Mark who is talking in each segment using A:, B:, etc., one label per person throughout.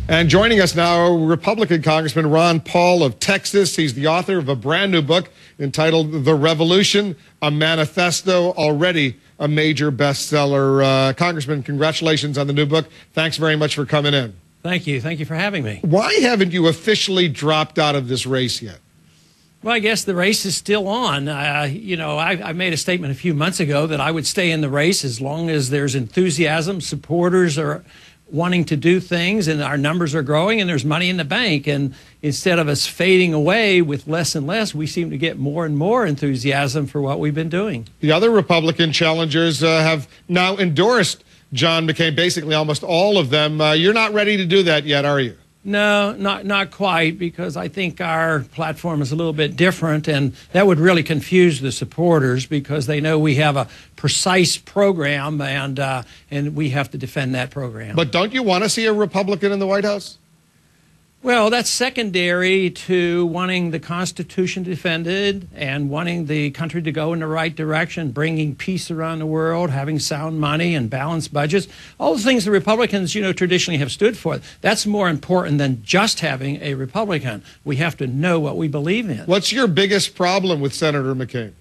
A: And joining us now, Republican Congressman Ron Paul of Texas. He's the author of a brand new book entitled The Revolution, a Manifesto, already a major bestseller. Congressman, congratulations on the new book. Thanks very much for coming in.
B: Thank you. Thank you for having me.
A: Why haven't you officially dropped out of this race yet?
B: Well, I guess the race is still on. I made a statement a few months ago that I would stay in the race as long as there's enthusiasm, supporters are wanting to do things, and our numbers are growing, and there's money in the bank. And instead of us fading away with less and less, we seem to get more and more enthusiasm for what we've been doing.
A: The other Republican challengers have now endorsed John McCain, basically almost all of them. You're not ready to do that yet, are you?
B: No, not quite, because I think our platform is a little bit different, and that would really confuse the supporters because they know we have a precise program, and we have to defend that program.
A: But don't you want to see a Republican in the White House?
B: Well, that's secondary to wanting the Constitution defended and wanting the country to go in the right direction, bringing peace around the world, having sound money and balanced budgets. All the things the Republicans, traditionally have stood for. That's more important than just having a Republican. We have to know what we believe in.
A: What's your biggest problem with Senator McCain?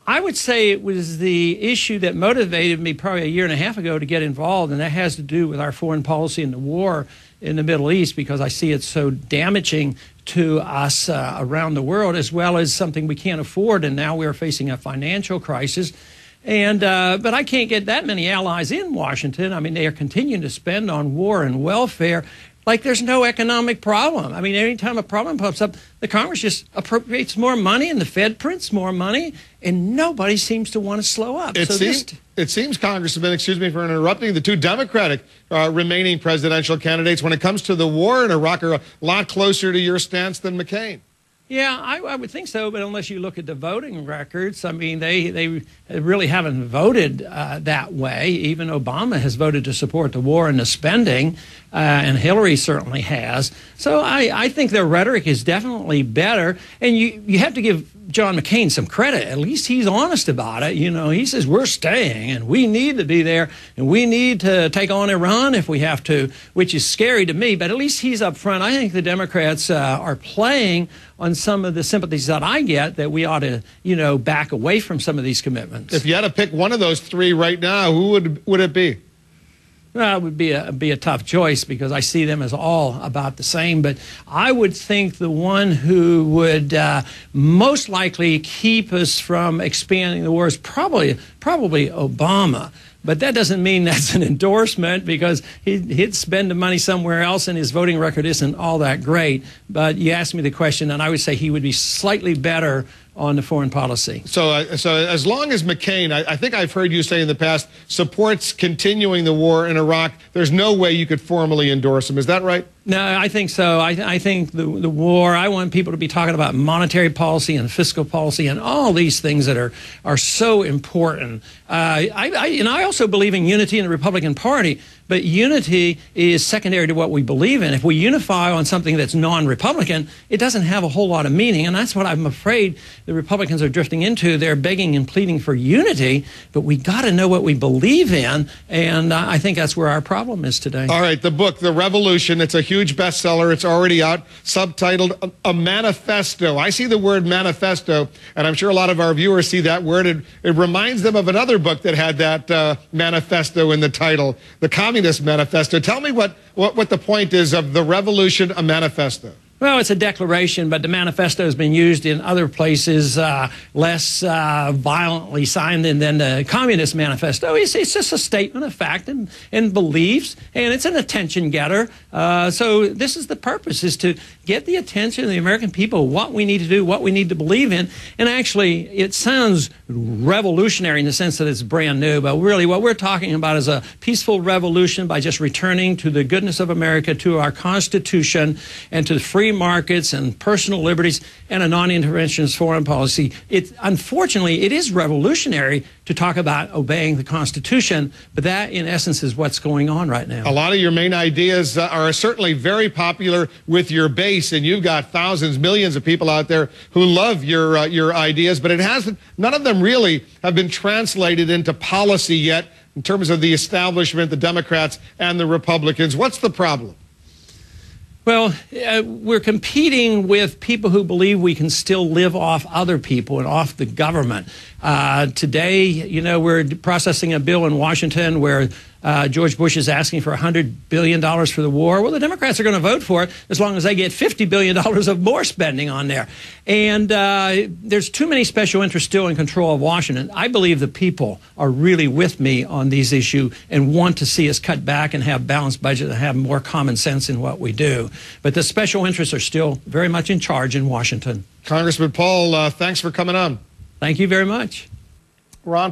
B: I would say it was the issue that motivated me probably a year and a half ago to get involved, and that has to do with our foreign policy and the war in the Middle East, because I see it so damaging to us around the world, as well as something we can't afford, and now we're facing a financial crisis. And but I can't get that many allies in Washington. I mean, they are continuing to spend on war and welfare like there's no economic problem. I mean, anytime a problem pops up, the Congress just appropriates more money and the Fed prints more money, and nobody seems to want to slow up.
A: It seems, Congressman, excuse me for interrupting, the two Democratic remaining presidential candidates, when it comes to the war in Iraq, are a lot closer to your stance than McCain.
B: Yeah, I would think so, but unless you look at the voting records, I mean, they really haven't voted that way. Even Obama has voted to support the war and the spending, and Hillary certainly has. So I think their rhetoric is definitely better, and you have to give John McCain some credit. At least he's honest about it. He says we're staying, and we need to be there, and we need to take on Iran if we have to, which is scary to me, but at least he's up front. I think the Democrats are playing on some of the sympathies that I get, that we ought to, back away from some of these commitments.
A: If you had to pick one of those three right now, who would it be?
B: Well, it would be a tough choice because I see them as all about the same. But I would think the one who would most likely keep us from expanding the war is probably Obama. But that doesn't mean that's an endorsement, because he'd spend the money somewhere else and his voting record isn't all that great. But you asked me the question, and I would say he would be slightly better on the foreign policy.
A: So as long as McCain, I think I've heard you say in the past, supports continuing the war in Iraq, there's no way you could formally endorse him. Is that right?
B: No, I think so. I think the war, I want people to be talking about monetary policy and fiscal policy and all these things that are so important. I also believe in unity in the Republican Party, but unity is secondary to what we believe in. If we unify on something that's non-Republican, it doesn't have a whole lot of meaning, and that's what I'm afraid the Republicans are drifting into. They're begging and pleading for unity, but we got to know what we believe in, and I think that's where our problem is today.
A: All right, the book, The Revolution, it's a huge bestseller. It's already out, subtitled A Manifesto. I see the word manifesto, and I'm sure a lot of our viewers see that word. It reminds them of another book that had that manifesto in the title, The Communist Manifesto. Tell me what the point is of The Revolution, a Manifesto.
B: Well, it's a declaration, but the manifesto has been used in other places less violently signed than the Communist Manifesto. It's just a statement of fact and beliefs, and it's an attention getter. So this is the purpose, is to get the attention of the American people, what we need to do, what we need to believe in. And actually, it sounds revolutionary in the sense that it's brand new, but really what we're talking about is a peaceful revolution by just returning to the goodness of America, to our Constitution, and to the free markets and personal liberties and a non-interventionist foreign policy. Unfortunately, it is revolutionary to talk about obeying the Constitution, but that, in essence, is what's going on right now.
A: A lot of your main ideas are certainly very popular with your base, and you've got thousands, millions of people out there who love your ideas, but none of them really have been translated into policy yet in terms of the establishment, the Democrats and the Republicans. What's the problem?
B: Well, we're competing with people who believe we can still live off other people and off the government. Today, you know, we're processing a bill in Washington where George Bush is asking for $100 billion for the war. Well, the Democrats are going to vote for it as long as they get $50 billion of more spending on there. And there's too many special interests still in control of Washington. I believe the people are really with me on these issues and want to see us cut back and have balanced budget and have more common sense in what we do. But the special interests are still very much in charge in Washington.
A: Congressman Paul, thanks for coming on.
B: Thank you very much.
A: Ron.